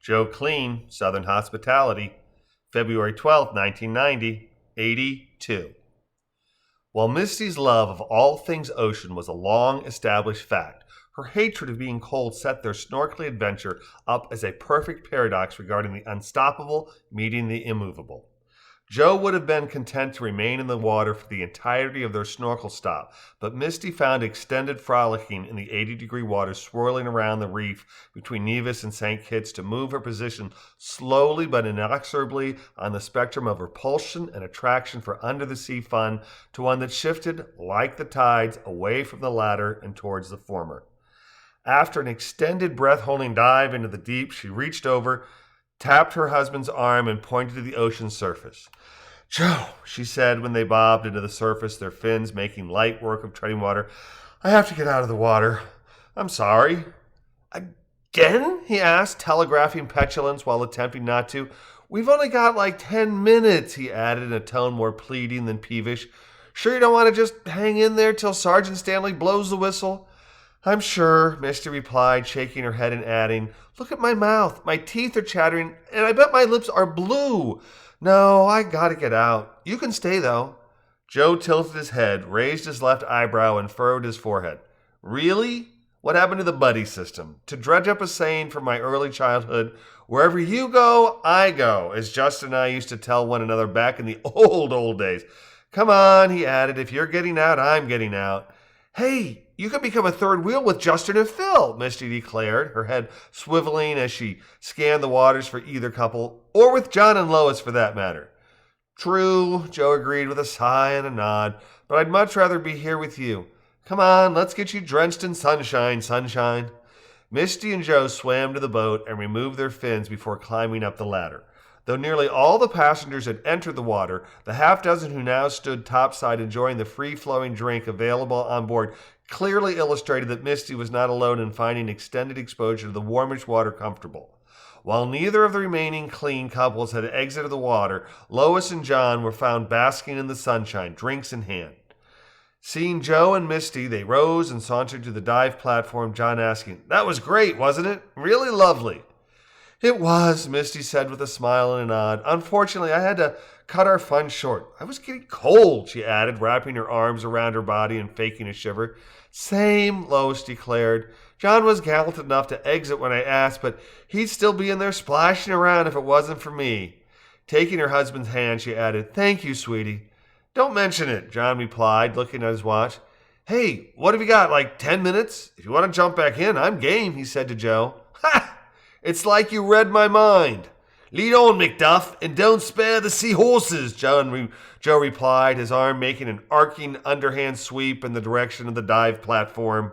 Joe Kleen, Southern Hospitality, February 12th, 1990, 82. While Misty's love of all things ocean was a long-established fact, her hatred of being cold set their snorkeling adventure up as a perfect paradox regarding the unstoppable meeting the immovable. Joe would have been content to remain in the water for the entirety of their snorkel stop, but Misty found extended frolicking in the 80-degree water swirling around the reef between Nevis and St. Kitts to move her position slowly but inexorably on the spectrum of repulsion and attraction for under-the-sea fun to one that shifted, like the tides, away from the latter and towards the former. After an extended breath-holding dive into the deep, she reached over, tapped her husband's arm, and pointed to the ocean's surface. "Joe," she said when they bobbed into the surface, their fins making light work of treading water, "I have to get out of the water. I'm sorry." "Again?" he asked, telegraphing petulance while attempting not to. "We've only got like 10 minutes, he added in a tone more pleading than peevish. "Sure you don't want to just hang in there till Sergeant Stanley blows the whistle?" "I'm sure," Misty replied, shaking her head and adding, "Look at my mouth. My teeth are chattering, and I bet my lips are blue. No, I gotta get out. You can stay, though." Joe tilted his head, raised his left eyebrow, and furrowed his forehead. "Really? What happened to the buddy system? To dredge up a saying from my early childhood, wherever you go, I go, as Justin and I used to tell one another back in the old days. Come on," he added, "if you're getting out, I'm getting out." "Hey, you can become a third wheel with Justin and Phil," Misty declared, her head swiveling as she scanned the waters for either couple, "or with John and Lois for that matter." "True," Joe agreed with a sigh and a nod, "but I'd much rather be here with you. Come on, let's get you drenched in sunshine. Misty and Joe swam to the boat and removed their fins before climbing up the ladder. Though nearly all the passengers had entered the water, the half-dozen who now stood topside enjoying the free-flowing drink available on board clearly illustrated that Misty was not alone in finding extended exposure to the warmish water comfortable. While neither of the remaining clean couples had exited the water, Lois and John were found basking in the sunshine, drinks in hand. Seeing Joe and Misty, they rose and sauntered to the dive platform, John asking, "That was great, wasn't it? Really lovely." "It was," Misty said with a smile and a nod. "Unfortunately, I had to cut our fun short. I was getting cold," she added, wrapping her arms around her body and faking a shiver. "Same," Lois declared. "John was gallant enough to exit when I asked, but he'd still be in there splashing around if it wasn't for me." Taking her husband's hand, she added, "Thank you, sweetie." "Don't mention it," John replied, looking at his watch. "Hey, what have you got, like 10 minutes? If you want to jump back in, I'm game," he said to Joe. "Ha! It's like you read my mind. Lead on, McDuff, and don't spare the seahorses," Joe replied, his arm making an arcing underhand sweep in the direction of the dive platform.